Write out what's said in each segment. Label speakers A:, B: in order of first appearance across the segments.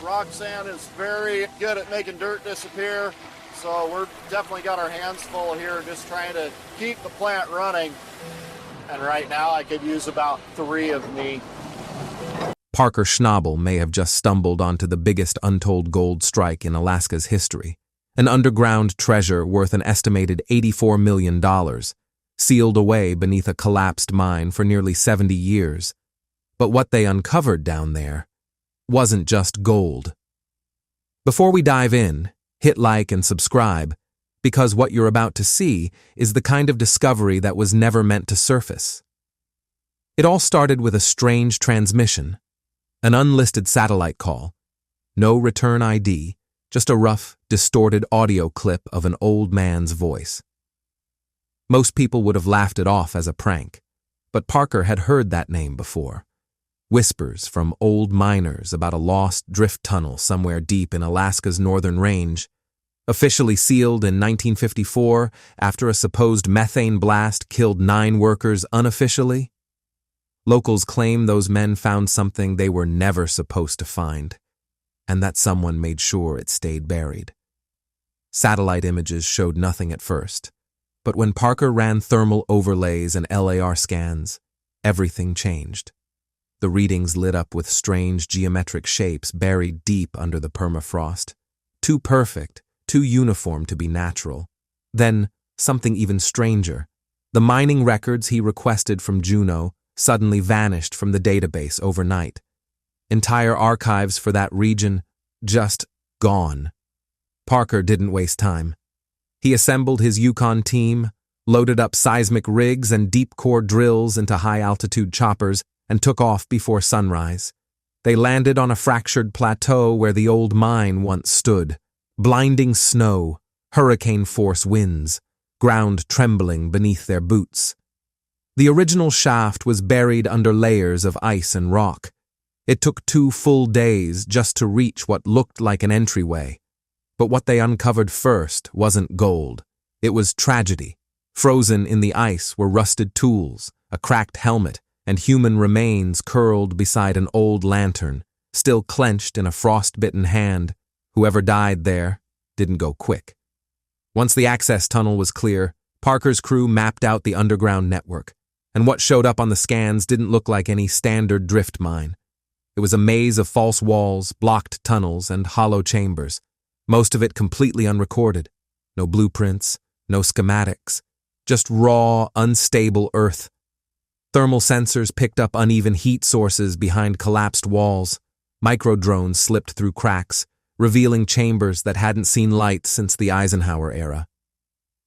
A: Roxanne is very good at making dirt disappear, so we're definitely got our hands full here just trying to keep the plant running. And right now I could use about 3 of me.
B: Parker Schnabel may have just stumbled onto the biggest untold gold strike in Alaska's history, an underground treasure worth an estimated $84 million, sealed away beneath a collapsed mine for nearly 70 years. But what they uncovered down there wasn't just gold. Before we dive in, hit like and subscribe, because what you're about to see is the kind of discovery that was never meant to surface. It all started with a strange transmission, an unlisted satellite call. No return ID, just a rough, distorted audio clip of an old man's voice. Most people would have laughed it off as a prank, but Parker had heard that name before. Whispers from old miners about a lost drift tunnel somewhere deep in Alaska's northern range, officially sealed in 1954 after a supposed methane blast killed 9 workers unofficially. Locals claim those men found something they were never supposed to find, and that someone made sure it stayed buried. Satellite images showed nothing at first, but when Parker ran thermal overlays and LAR scans, everything changed. The readings lit up with strange geometric shapes buried deep under the permafrost. Too perfect, too uniform to be natural. Then, something even stranger. The mining records he requested from Juneau suddenly vanished from the database overnight. Entire archives for that region just gone. Parker didn't waste time. He assembled his Yukon team, loaded up seismic rigs and deep-core drills into high-altitude choppers, and took off before sunrise. They landed on a fractured plateau where the old mine once stood. Blinding snow, hurricane-force winds, ground trembling beneath their boots. The original shaft was buried under layers of ice and rock. It took 2 full days just to reach what looked like an entryway. But what they uncovered first wasn't gold. It was tragedy. Frozen in the ice were rusted tools, a cracked helmet, and human remains curled beside an old lantern, still clenched in a frost-bitten hand. Whoever died there didn't go quick. Once the access tunnel was clear, Parker's crew mapped out the underground network, and what showed up on the scans didn't look like any standard drift mine. It was a maze of false walls, blocked tunnels, and hollow chambers, most of it completely unrecorded. No blueprints, no schematics, just raw, unstable earth. Thermal sensors picked up uneven heat sources behind collapsed walls. Micro-drones slipped through cracks, revealing chambers that hadn't seen light since the Eisenhower era.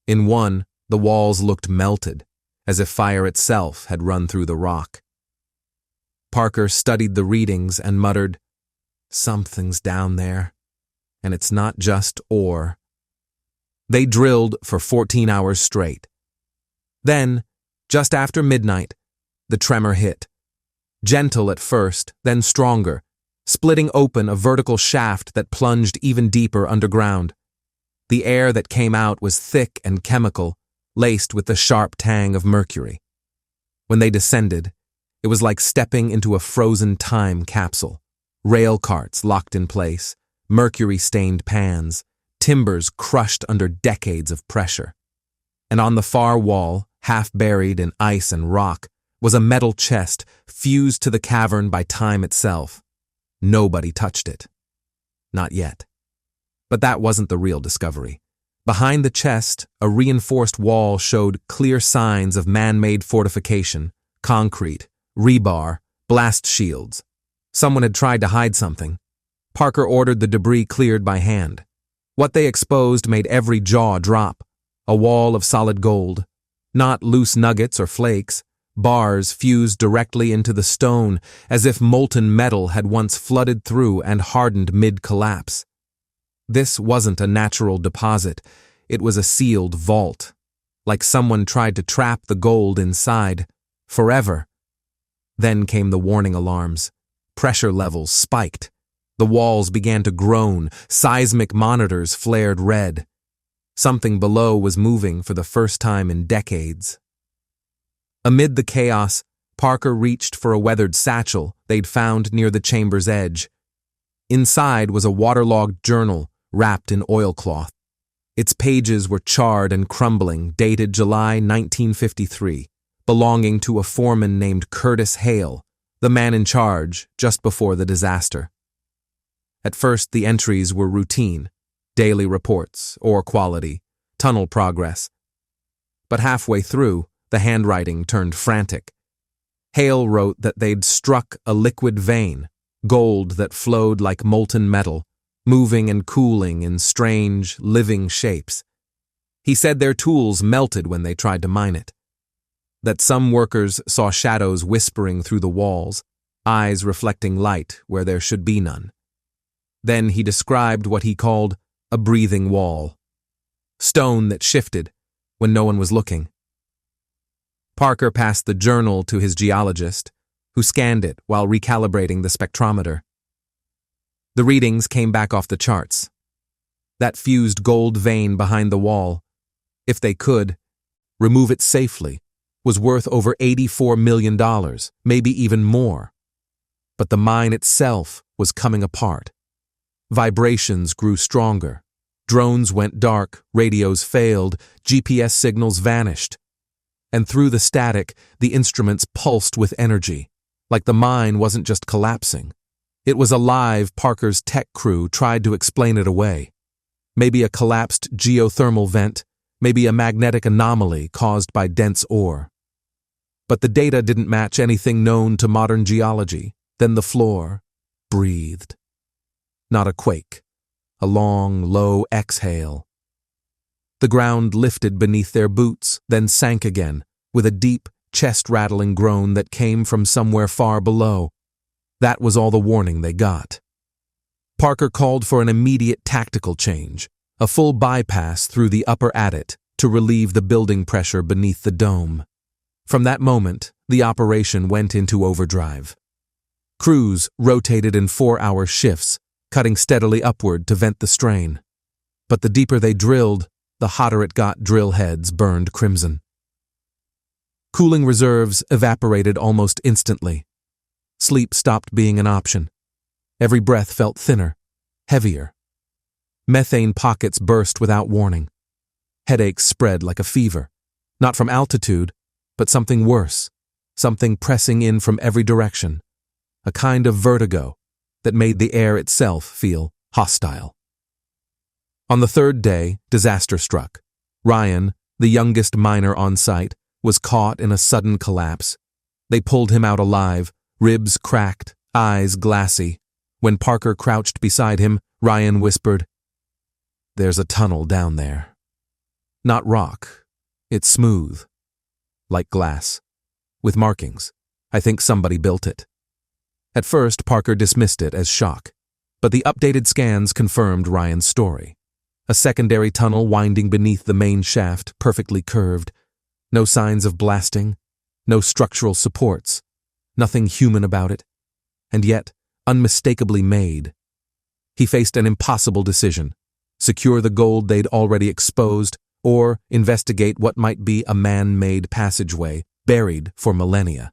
B: In one, the walls looked melted, as if fire itself had run through the rock. Parker studied the readings and muttered, "Something's down there, and it's not just ore." They drilled for 14 hours straight. Then, just after midnight, the tremor hit. Gentle at first, then stronger, splitting open a vertical shaft that plunged even deeper underground. The air that came out was thick and chemical, laced with the sharp tang of mercury. When they descended, it was like stepping into a frozen time capsule. Rail carts locked in place, mercury-stained pans, timbers crushed under decades of pressure. And on the far wall, half buried in ice and rock, was a metal chest fused to the cavern by time itself. Nobody touched it. Not yet. But that wasn't the real discovery. Behind the chest, a reinforced wall showed clear signs of man-made fortification, concrete, rebar, blast shields. Someone had tried to hide something. Parker ordered the debris cleared by hand. What they exposed made every jaw drop. A wall of solid gold. Not loose nuggets or flakes. Bars fused directly into the stone, as if molten metal had once flooded through and hardened mid-collapse. This wasn't a natural deposit. It was a sealed vault. Like someone tried to trap the gold inside. Forever. Then came the warning alarms. Pressure levels spiked. The walls began to groan. Seismic monitors flared red. Something below was moving for the first time in decades. Amid the chaos, Parker reached for a weathered satchel they'd found near the chamber's edge. Inside was a waterlogged journal wrapped in oilcloth. Its pages were charred and crumbling, dated July 1953, belonging to a foreman named Curtis Hale, the man in charge just before the disaster. At first, the entries were routine, daily reports, ore quality, tunnel progress. But halfway through, the handwriting turned frantic. Hale wrote that they'd struck a liquid vein, gold that flowed like molten metal, moving and cooling in strange, living shapes. He said their tools melted when they tried to mine it. That some workers saw shadows whispering through the walls, eyes reflecting light where there should be none. Then he described what he called a breathing wall. Stone that shifted when no one was looking. Parker passed the journal to his geologist, who scanned it while recalibrating the spectrometer. The readings came back off the charts. That fused gold vein behind the wall, if they could remove it safely, was worth over $84 million, maybe even more. But the mine itself was coming apart. Vibrations grew stronger. Drones went dark, radios failed, GPS signals vanished. And through the static, the instruments pulsed with energy, like the mine wasn't just collapsing. It was alive. Parker's tech crew tried to explain it away. Maybe a collapsed geothermal vent, maybe a magnetic anomaly caused by dense ore. But the data didn't match anything known to modern geology. Then the floor breathed. Not a quake, a long, low exhale. The ground lifted beneath their boots, then sank again, with a deep, chest-rattling groan that came from somewhere far below. That was all the warning they got. Parker called for an immediate tactical change, a full bypass through the upper adit to relieve the building pressure beneath the dome. From that moment, the operation went into overdrive. Crews rotated in 4-hour shifts, cutting steadily upward to vent the strain. But the deeper they drilled, the hotter it got. Drill heads burned crimson. Cooling reserves evaporated almost instantly. Sleep stopped being an option. Every breath felt thinner, heavier. Methane pockets burst without warning. Headaches spread like a fever, not from altitude, but something worse, something pressing in from every direction, a kind of vertigo that made the air itself feel hostile. On the third day, disaster struck. Ryan, the youngest miner on site, was caught in a sudden collapse. They pulled him out alive, ribs cracked, eyes glassy. When Parker crouched beside him, Ryan whispered, "There's a tunnel down there. Not rock. It's smooth. Like glass. With markings. I think somebody built it." At first, Parker dismissed it as shock, but the updated scans confirmed Ryan's story. A secondary tunnel winding beneath the main shaft, perfectly curved. No signs of blasting, no structural supports, nothing human about it, and yet unmistakably made. He faced an impossible decision: secure the gold they'd already exposed, or investigate what might be a man-made passageway buried for millennia.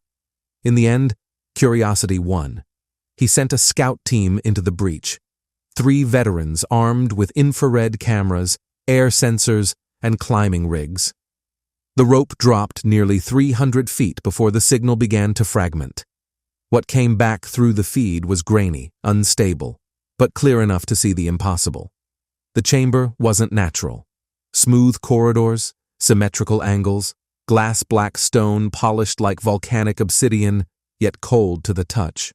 B: In the end, curiosity won. He sent a scout team into the breach. 3 veterans armed with infrared cameras, air sensors, and climbing rigs. The rope dropped nearly 300 feet before the signal began to fragment. What came back through the feed was grainy, unstable, but clear enough to see the impossible. The chamber wasn't natural. Smooth corridors, symmetrical angles, glass-black stone polished like volcanic obsidian, yet cold to the touch.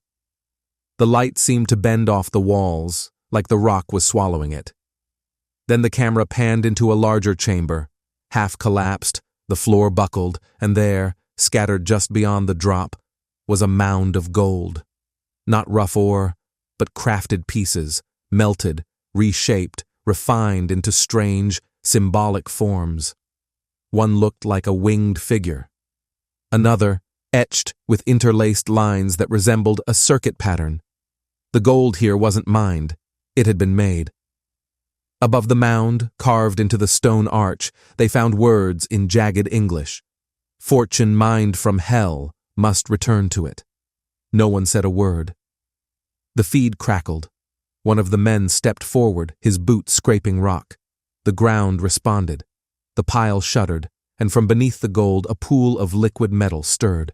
B: The light seemed to bend off the walls, like the rock was swallowing it. Then the camera panned into a larger chamber, half collapsed, the floor buckled, and there, scattered just beyond the drop, was a mound of gold. Not rough ore, but crafted pieces, melted, reshaped, refined into strange, symbolic forms. One looked like a winged figure. Another, etched with interlaced lines that resembled a circuit pattern. The gold here wasn't mined, it had been made. Above the mound, carved into the stone arch, they found words in jagged English. Fortune mined from hell must return to it. No one said a word. The feed crackled. One of the men stepped forward, his boot scraping rock. The ground responded. The pile shuddered, and from beneath the gold a pool of liquid metal stirred.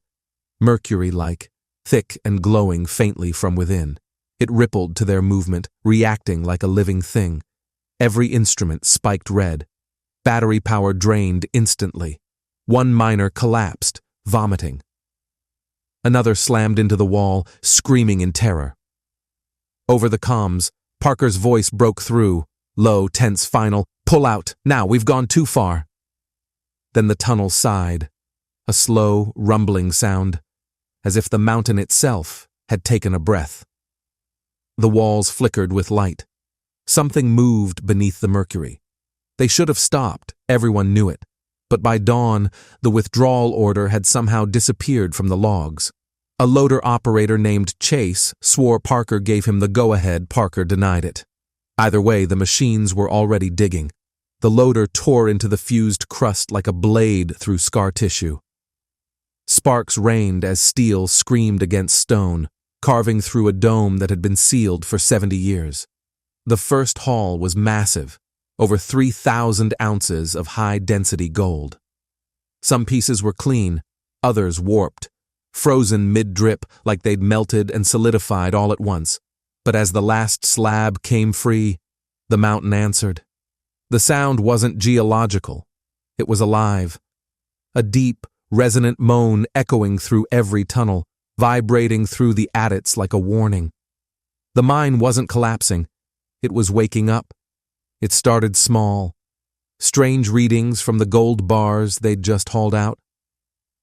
B: Mercury-like, thick and glowing faintly from within. It rippled to their movement, reacting like a living thing. Every instrument spiked red. Battery power drained instantly. One miner collapsed, vomiting. Another slammed into the wall, screaming in terror. Over the comms, Parker's voice broke through, low, tense, final, "Pull out, now, we've gone too far." Then the tunnel sighed, a slow, rumbling sound, as if the mountain itself had taken a breath. The walls flickered with light. Something moved beneath the mercury. They should have stopped, everyone knew it. But by dawn, the withdrawal order had somehow disappeared from the logs. A loader operator named Chase swore Parker gave him the go-ahead. Parker denied it. Either way, the machines were already digging. The loader tore into the fused crust like a blade through scar tissue. Sparks rained as steel screamed against stone, carving through a dome that had been sealed for 70 years. The first haul was massive, over 3,000 ounces of high-density gold. Some pieces were clean, others warped, frozen mid-drip like they'd melted and solidified all at once. But as the last slab came free, the mountain answered. The sound wasn't geological. It was alive. A deep, resonant moan echoing through every tunnel, vibrating through the adits like a warning. The mine wasn't collapsing. It was waking up. It started small. Strange readings from the gold bars they'd just hauled out.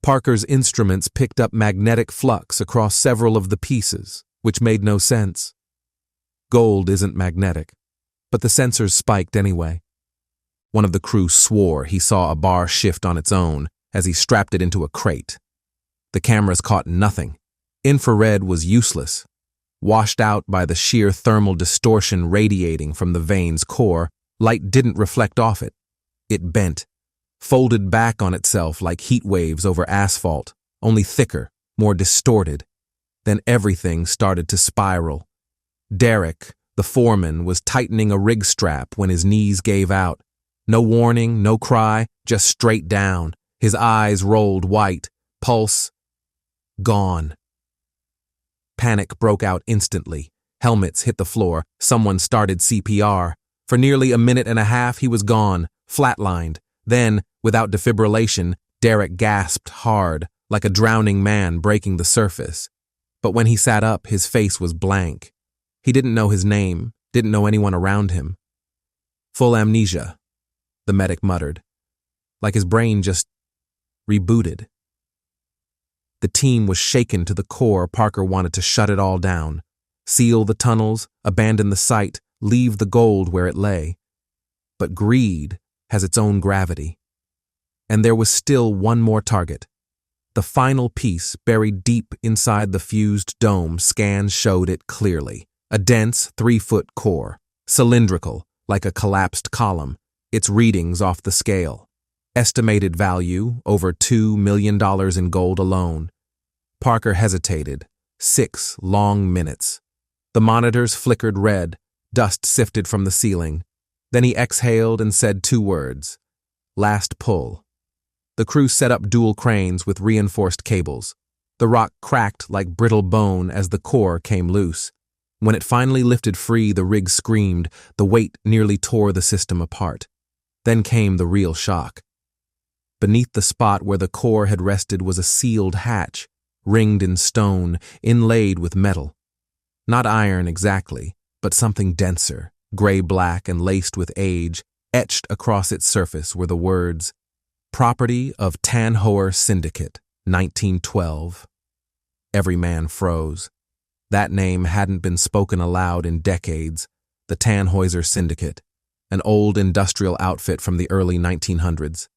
B: Parker's instruments picked up magnetic flux across several of the pieces, which made no sense. Gold isn't magnetic, but the sensors spiked anyway. One of the crew swore he saw a bar shift on its own as he strapped it into a crate. The cameras caught nothing. Infrared was useless. Washed out by the sheer thermal distortion radiating from the vein's core, light didn't reflect off it. It bent, folded back on itself like heat waves over asphalt, only thicker, more distorted. Then everything started to spiral. Derek, the foreman, was tightening a rig strap when his knees gave out. No warning, no cry, just straight down. His eyes rolled white, pulse gone. Panic broke out instantly. Helmets hit the floor. Someone started CPR. For nearly a minute and a half, he was gone, flatlined. Then, without defibrillation, Derek gasped hard, like a drowning man breaking the surface. But when he sat up, his face was blank. He didn't know his name, didn't know anyone around him. Full amnesia, the medic muttered, like his brain just rebooted. The team was shaken to the core. Parker wanted to shut it all down, seal the tunnels, abandon the site, leave the gold where it lay. But greed has its own gravity. And there was still one more target. The final piece buried deep inside the fused dome. Scans showed it clearly. A dense 3-foot core, cylindrical, like a collapsed column, its readings off the scale. Estimated value, over $2 million in gold alone. Parker hesitated. 6 long minutes. The monitors flickered red, dust sifted from the ceiling. Then he exhaled and said 2 words. Last pull. The crew set up dual cranes with reinforced cables. The rock cracked like brittle bone as the core came loose. When it finally lifted free, the rig screamed. The weight nearly tore the system apart. Then came the real shock. Beneath the spot where the core had rested was a sealed hatch, ringed in stone, inlaid with metal. Not iron exactly, but something denser, gray-black and laced with age. Etched across its surface were the words, "Property of Tannhäuser Syndicate, 1912. Every man froze. That name hadn't been spoken aloud in decades. The Tannhäuser Syndicate, an old industrial outfit from the early 1900s.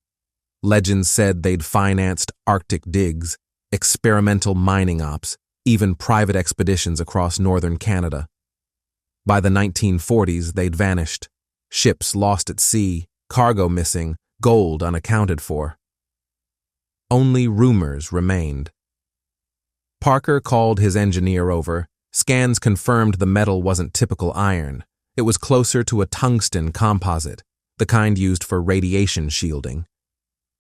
B: Legends said they'd financed Arctic digs, experimental mining ops, even private expeditions across northern Canada. By the 1940s, they'd vanished. Ships lost at sea, cargo missing, gold unaccounted for. Only rumors remained. Parker called his engineer over, Scans confirmed the metal wasn't typical iron. It was closer to a tungsten composite, the kind used for radiation shielding.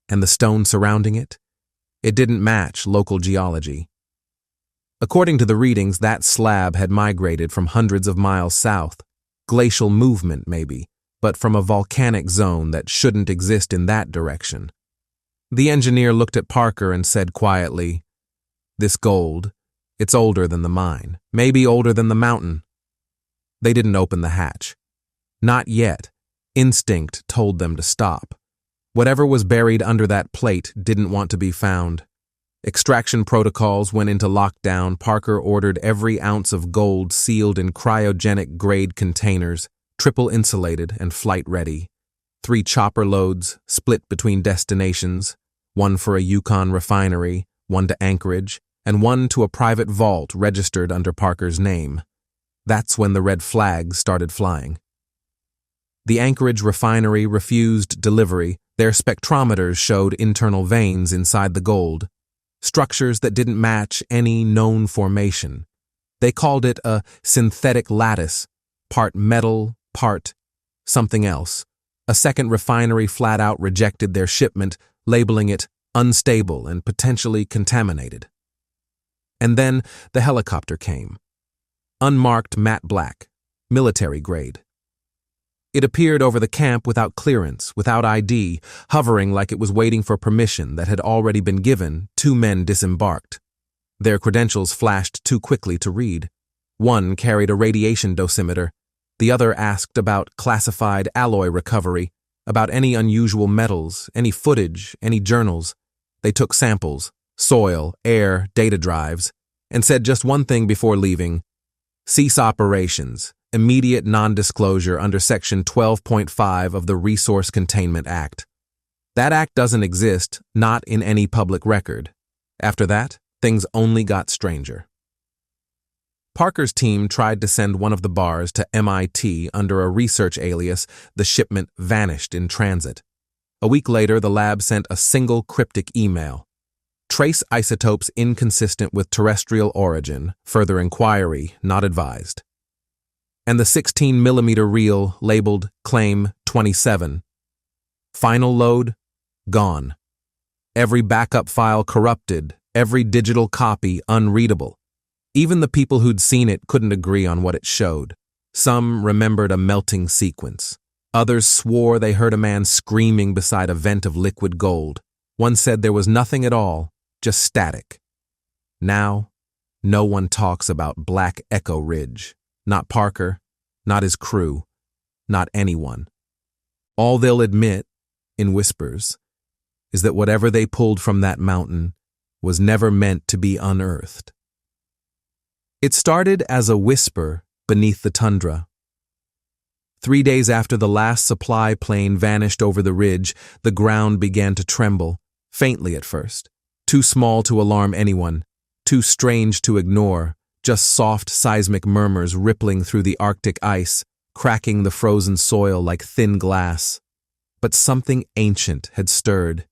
B: And the stone surrounding it? It didn't match local geology. According to the readings, that slab had migrated from hundreds of miles south. Glacial movement, maybe, but from a volcanic zone that shouldn't exist in that direction. The engineer looked at Parker and said quietly, "This gold, it's older than the mine, maybe older than the mountain." They didn't open the hatch. Not yet. Instinct told them to stop. Whatever was buried under that plate didn't want to be found. Extraction protocols went into lockdown. Parker ordered every ounce of gold sealed in cryogenic-grade containers, triple insulated and flight-ready. 3 chopper loads, split between destinations, one for a Yukon refinery, one to Anchorage, and one to a private vault registered under Parker's name. That's when the red flags started flying. The Anchorage refinery refused delivery. Their spectrometers showed internal veins inside the gold, structures that didn't match any known formation. They called it a synthetic lattice, part metal, part something else. A second refinery flat out rejected their shipment, labeling it unstable and potentially contaminated. And then the helicopter came. Unmarked matte black, military grade. It appeared over the camp without clearance, without ID, hovering like it was waiting for permission that had already been given. 2 men disembarked. Their credentials flashed too quickly to read. One carried a radiation dosimeter. The other asked about classified alloy recovery, about any unusual metals, any footage, any journals. They took samples, soil, air, data drives, and said just one thing before leaving: cease operations, immediate non-disclosure under Section 12.5 of the Resource Containment Act. That act doesn't exist, not in any public record. After that, things only got stranger. Parker's team tried to send one of the bars to MIT under a research alias. The shipment vanished in transit. A week later, the lab sent a single cryptic email. Trace isotopes inconsistent with terrestrial origin. Further inquiry not advised. And the 16mm reel labeled Claim 27. Final load, gone. Every backup file corrupted, every digital copy unreadable. Even the people who'd seen it couldn't agree on what it showed. Some remembered a melting sequence. Others swore they heard a man screaming beside a vent of liquid gold. One said there was nothing at all, just static. Now, no one talks about Black Echo Ridge. Not Parker, not his crew, not anyone. All they'll admit, in whispers, is that whatever they pulled from that mountain was never meant to be unearthed. It started as a whisper beneath the tundra. 3 days after the last supply plane vanished over the ridge, the ground began to tremble, faintly at first. Too small to alarm anyone, too strange to ignore, just soft seismic murmurs rippling through the Arctic ice, cracking the frozen soil like thin glass. But something ancient had stirred.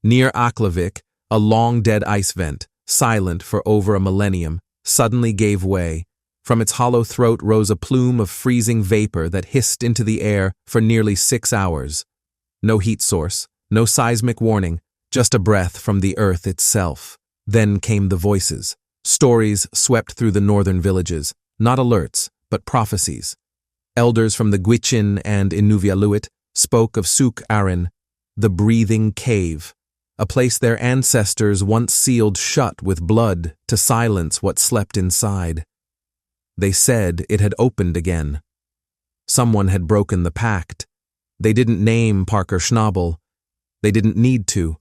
B: Near Aklavik, a long-dead ice vent, silent for over a millennium, suddenly gave way. From its hollow throat rose a plume of freezing vapor that hissed into the air for nearly 6 hours. No heat source, no seismic warning, just a breath from the earth itself. Then came the voices. Stories swept through the northern villages, not alerts, but prophecies. Elders from the Gwich'in and Inuvialuit spoke of Suk Arin, the breathing cave, a place their ancestors once sealed shut with blood to silence what slept inside. They said it had opened again. Someone had broken the pact. They didn't name Parker Schnabel. They didn't need to.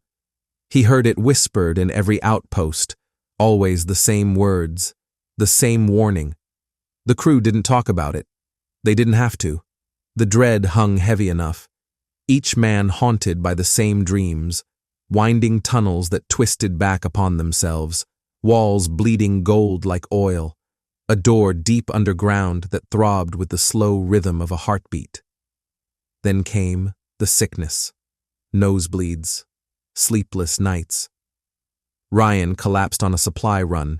B: He heard it whispered in every outpost, always the same words, the same warning. The crew didn't talk about it. They didn't have to. The dread hung heavy enough. Each man haunted by the same dreams, winding tunnels that twisted back upon themselves, walls bleeding gold like oil, a door deep underground that throbbed with the slow rhythm of a heartbeat. Then came the sickness, nosebleeds, sleepless nights. Ryan collapsed on a supply run.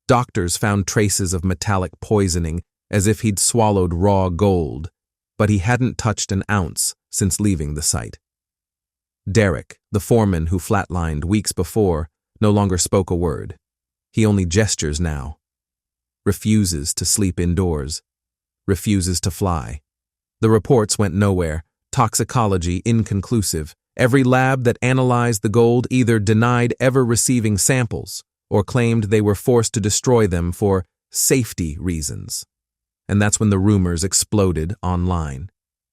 B: Doctors found traces of metallic poisoning, as if he'd swallowed raw gold, but he hadn't touched an ounce since leaving the site. Derek, the foreman who flatlined weeks before, no longer spoke a word. He only gestures now. Refuses to sleep indoors. Refuses to fly. The reports went nowhere. Toxicology inconclusive. Every lab that analyzed the gold either denied ever receiving samples or claimed they were forced to destroy them for safety reasons. And that's when the rumors exploded online.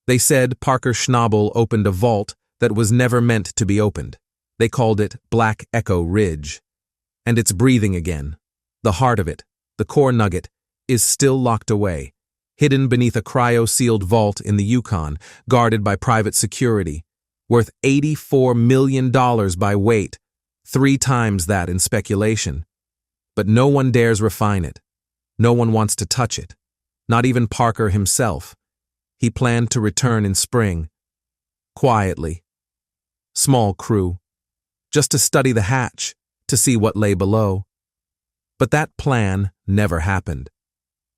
B: They said Parker Schnabel opened a vault that was never meant to be opened. They called it Black Echo Ridge. And it's breathing again. The heart of it, the core nugget, is still locked away, hidden beneath a cryo-sealed vault in the Yukon, guarded by private security, worth $84 million by weight, 3 times that in speculation. But no one dares refine it. No one wants to touch it. Not even Parker himself. He planned to return in spring. Quietly. Small crew. Just to study the hatch, to see what lay below. But that plan never happened.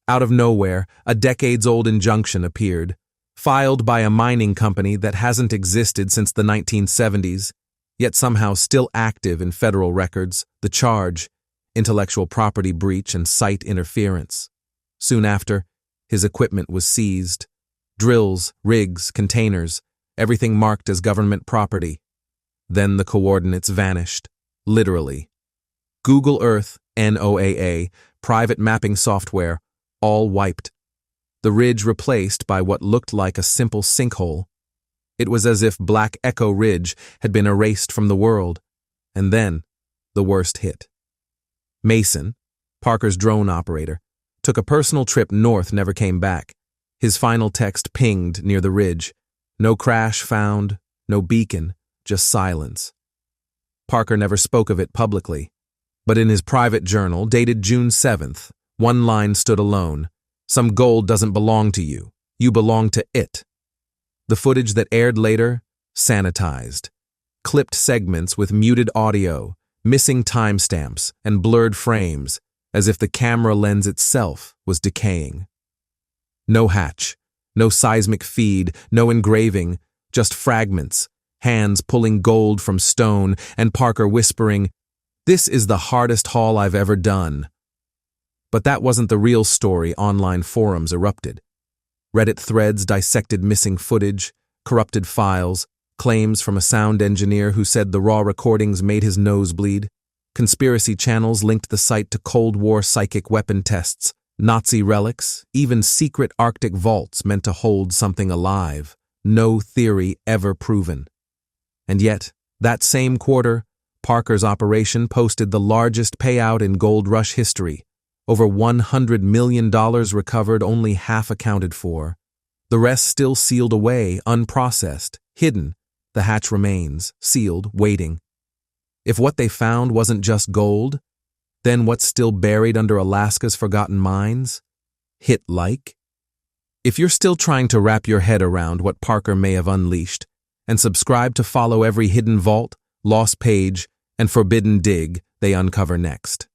B: Out of nowhere, a decades-old injunction appeared, filed by a mining company that hasn't existed since the 1970s, yet somehow still active in federal records. The charge: intellectual property breach and site interference. Soon after, his equipment was seized. Drills, rigs, containers, everything marked as government property. Then the coordinates vanished, literally. Google Earth, NOAA, private mapping software, all wiped. The ridge replaced by what looked like a simple sinkhole. It was as if Black Echo Ridge had been erased from the world. And then, the worst hit. Mason, Parker's drone operator, took a personal trip north, never came back. His final text pinged near the ridge. No crash found, no beacon, just silence. Parker never spoke of it publicly, but in his private journal, dated June 7th, one line stood alone. Some gold doesn't belong to you. You belong to it. The footage that aired later, sanitized. Clipped segments with muted audio, missing timestamps, and blurred frames, as if the camera lens itself was decaying. No hatch, no seismic feed, no engraving, just fragments, hands pulling gold from stone, and Parker whispering, "This is the hardest haul I've ever done." But that wasn't the real story. Online forums erupted. Reddit threads dissected missing footage, corrupted files, claims from a sound engineer who said the raw recordings made his nose bleed. Conspiracy channels linked the site to Cold War psychic weapon tests, Nazi relics, even secret Arctic vaults meant to hold something alive. No theory ever proven. And yet, that same quarter, Parker's operation posted the largest payout in gold rush history. Over $100 million recovered, only half accounted for. The rest still sealed away, unprocessed, hidden. The hatch remains, sealed, waiting. If what they found wasn't just gold, then what's still buried under Alaska's forgotten mines? Hit-like? If you're still trying to wrap your head around what Parker may have unleashed, and subscribe to follow every hidden vault, lost page, and forbidden dig they uncover next.